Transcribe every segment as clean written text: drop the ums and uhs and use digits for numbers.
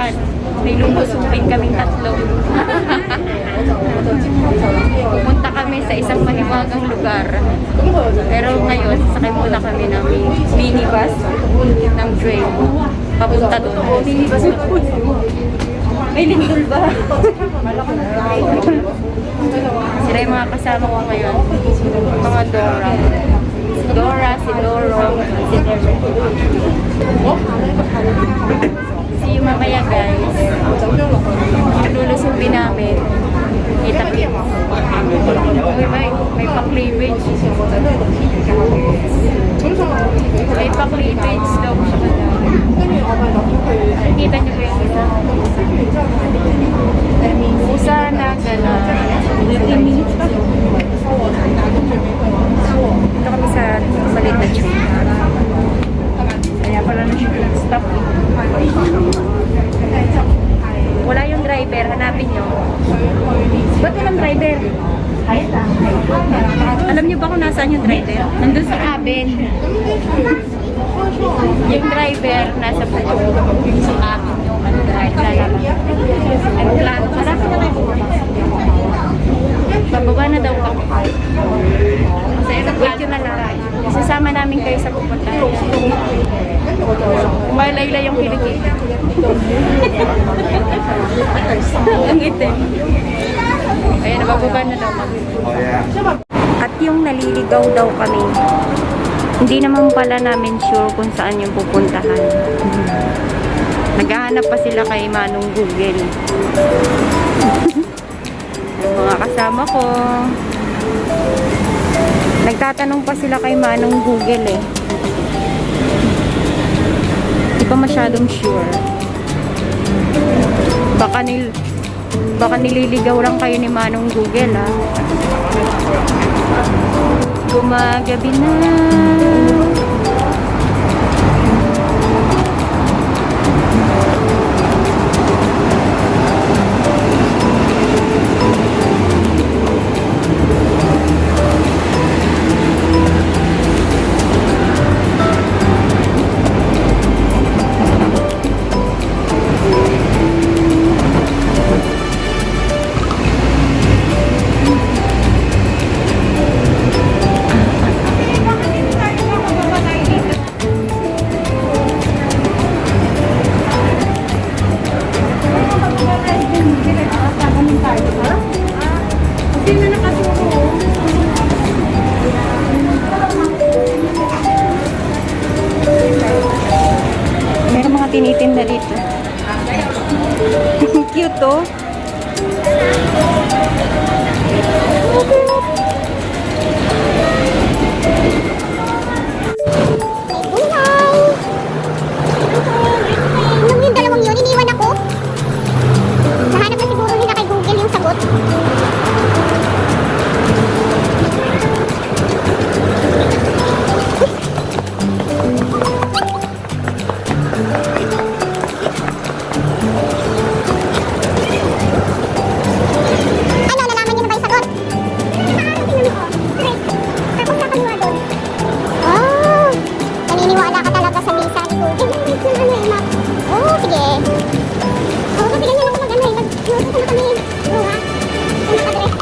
puntahan. May lumusupin kaming tatlo. Pupunta kami sa isang mahiwagang lugar. Pero ngayon, sasakay muna kami ng minibus ng train. Papunta doon. Minibus na po. May lindol ba? Sila yung mga kasama ko ngayon. Mga Dora. Si Dora, si Doro, si Doro. See you mamaya guys. Lulusubin namin. Itakip. May pa-cleavage. May pa-cleavage daw siya. Nakikita niyo ba yung isa? Pusa na gano'n. 15 minutes pa. Ito kami sa maliit na tube. Kaya pala na siya stop. Wala yung driver, hanapin nyo. Ba't walang driver? Alam niyo ba kung nasaan yung driver? Nandun sa cabin. Yung driver nasa buko. Sa cabin yung driver. Ano plano? Marami na kayo pumunta. Bababa na daw kami. Wait yun na lang. Sasama namin kayo sa pupuntahan. Malayla yung kilikita. Ang itim. Ayan, nabababa na daw kami. At yung naliligaw daw kami, hindi naman pala namin sure kung saan yung pupuntahan. Naghahanap pa sila kay Manong Google. Yung mga kasama ko, nagtatanong pa sila kay Manong Google eh. Di pa masyadong sure. Baka nililigaw lang kayo ni Manong Google ha. Gumagabi na. Meron mga tinitinda dito. Cute oh. Yung dalawang yun, iniwan ako. Nahanap na siguro nila kay Google yung sagot. Ano, nalaman niyo na ba yung sagot? Tapos sa kaliwa doon. Oh, naniniwala ka talaga sa misa ni Google. Oh, sige. Oh, kasi ganyan ako mag-ano eh. Nag-note na kami. Oo ha? Yung address.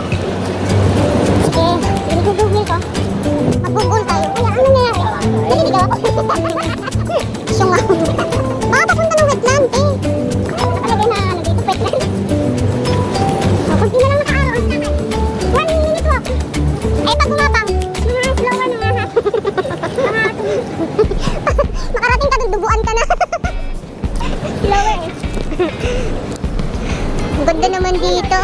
Sige, i-google ko. Mag-google tayo. Kaya ano nangyari? Naliligaw ako. Siya nga. Papunta ng wetland eh. Nakalagay na ano dito, wetland. Oh, kung di na lang naka-araw sa akin. 1 minute walk. Eh, pag bumabang, mga slow ano nga ha. Makarating ka doon, dubuan ka na. Slower eh. Ang ganda naman dito.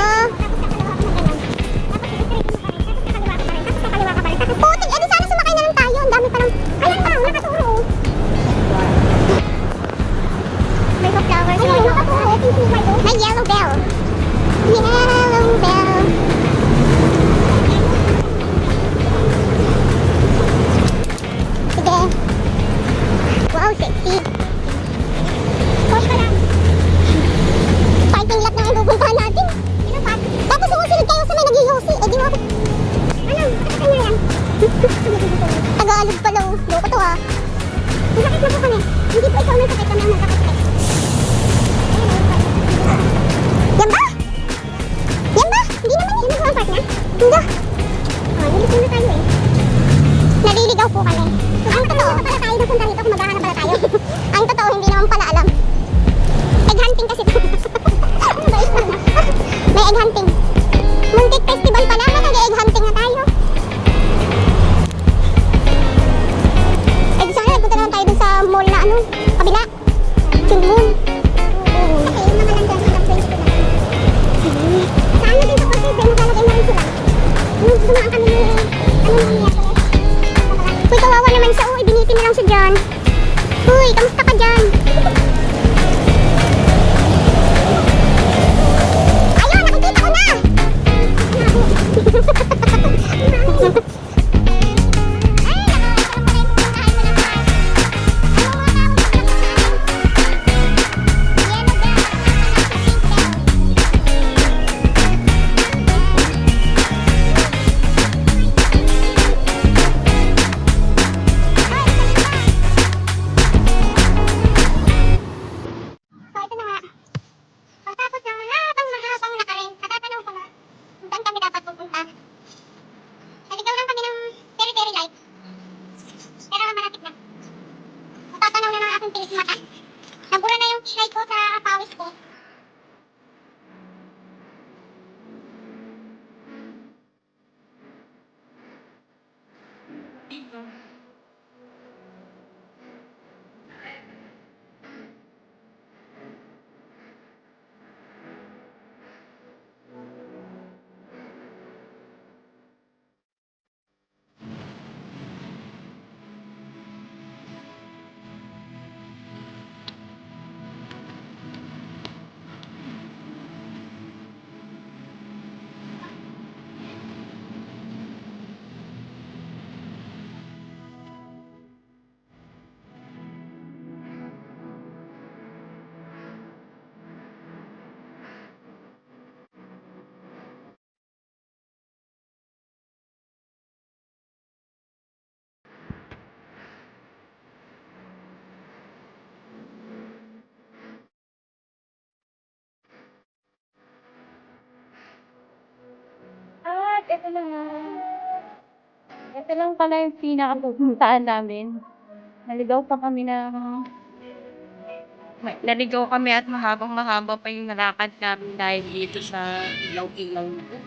Putik, eh di sana sumakay na lang tayo. Ang dami pa lang. Ayan pa lang, nakaturo. May flowers. Ayun, nakaturo. May yellow bell. Yellow bell. Sige. Wow, sexy. Push pa lang. Parking lot na yung pupuntahan natin. Tapos sumusunod kayo sa may nag-yosi. Eh di mo ako. Ano? Nakakita niya yan. Tagalog pala. Loko to ha. Masakit na po kami. Hindi po ikaw may sakit kami ang magkakasakit. Ayun. Yan ba? Yan ba? Hindi naman yan ang park na. Hindi. Naliligaw na tayo eh. Naliligaw po kami. Ang totoo, pala tayo napunta rito kung maghahanap pala tayo. Ang totoo, hindi naman pala alam. Egg hunting kasi to. May egg hunting. Muntik festival pala, mag-egg hunting na tayo. Eh, di sana nagpunta naman tayo dun sa mall na ano, kabila. Yung moon. Kasi yung mga nandyan, hanggang 22 na. Saan na din sa kasi, dahil nakalagay na rin sila. Nung dumaan kami ni, ano ni Miyerkules. Uy, kawawa naman siya. Uy, binitin na lang siya dyan. Uy, kamusta ka dyan? Ayun, nakikita ko na! So, ito na nga. Pagtapos ng mahabang nakarin, natatanong ko na kung saan kami dapat pupunta. Naligaw lang kami ng peri-peri light. Pero malapit na. Natatanaw na ng aking tilis mata. Nabura na yung light ko sa pawis ko. At ito na nga. Ito lang pala yung pinakapupuntaan namin. Naligaw pa kami naligaw kami at mahabang-mahaba pa yung nalakad namin dahil dito sa ilaw-ilaw na to.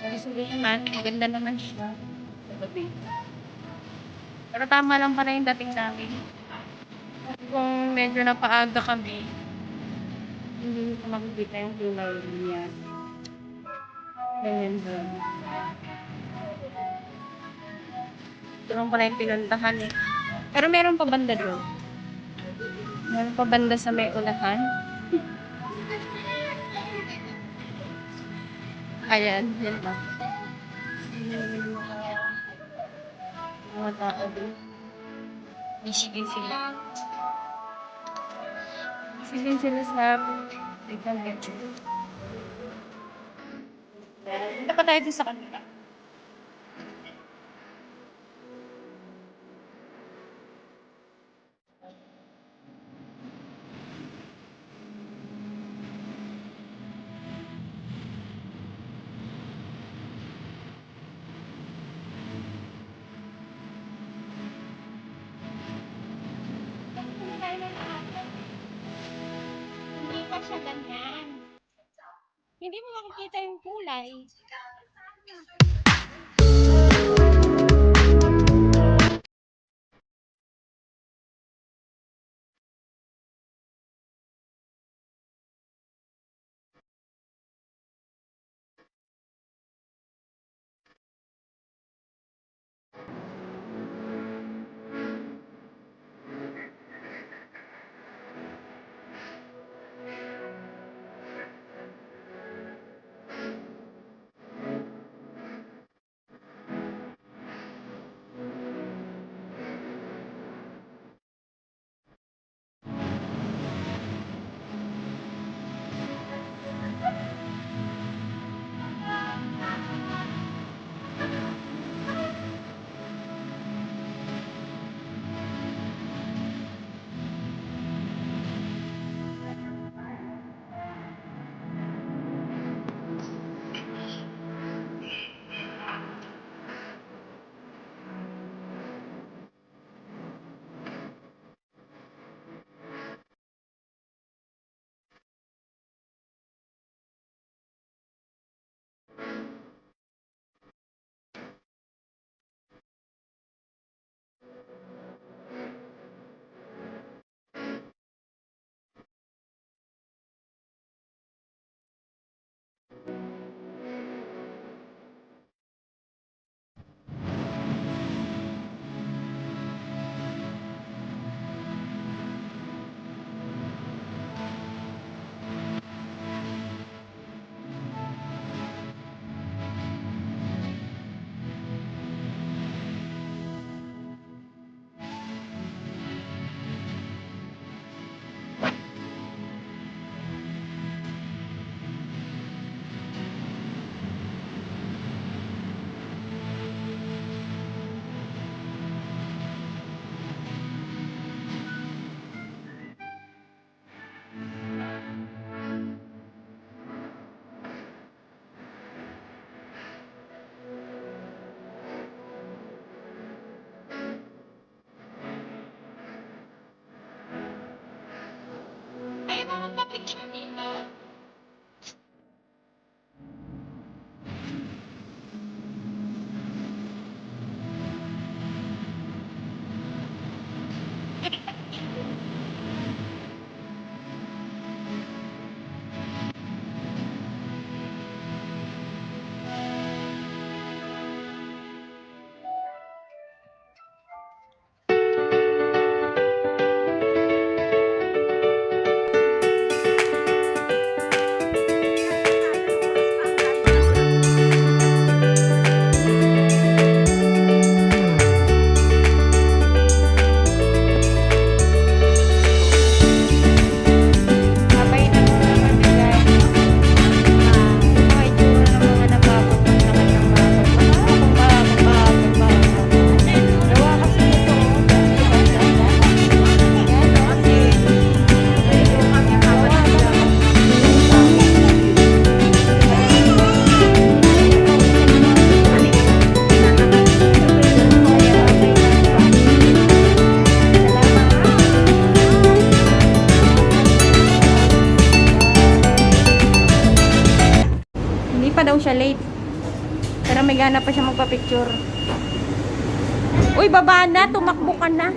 Pero sige naman, maganda naman siya. Sa gabi. Pero tama lang pala yung dating namin. Kung medyo napaaga kami, hindi ko makikita yung ilaw niya. Ganyan doon. Ito lang pala yung pinuntahan eh. Pero meron pa banda doon. Meron pa banda sa may unahan. Ayan, yan lang. Mga tao doon. Busy din sila. Busy din sila sa tignan gadget. Punta pa tayo dun sa kanila. Hindi pa siya ganyan. Hindi mo makikita yung kulay. Sabay na muna kami guys. Mga itsura ng mga napapunta kami ng mahapon. Gawa kasi ito. Yan o. Hindi pa daw siya late. Pero may gana pa siya magpa-picture. Uy, baba na. Tumakbo ka na.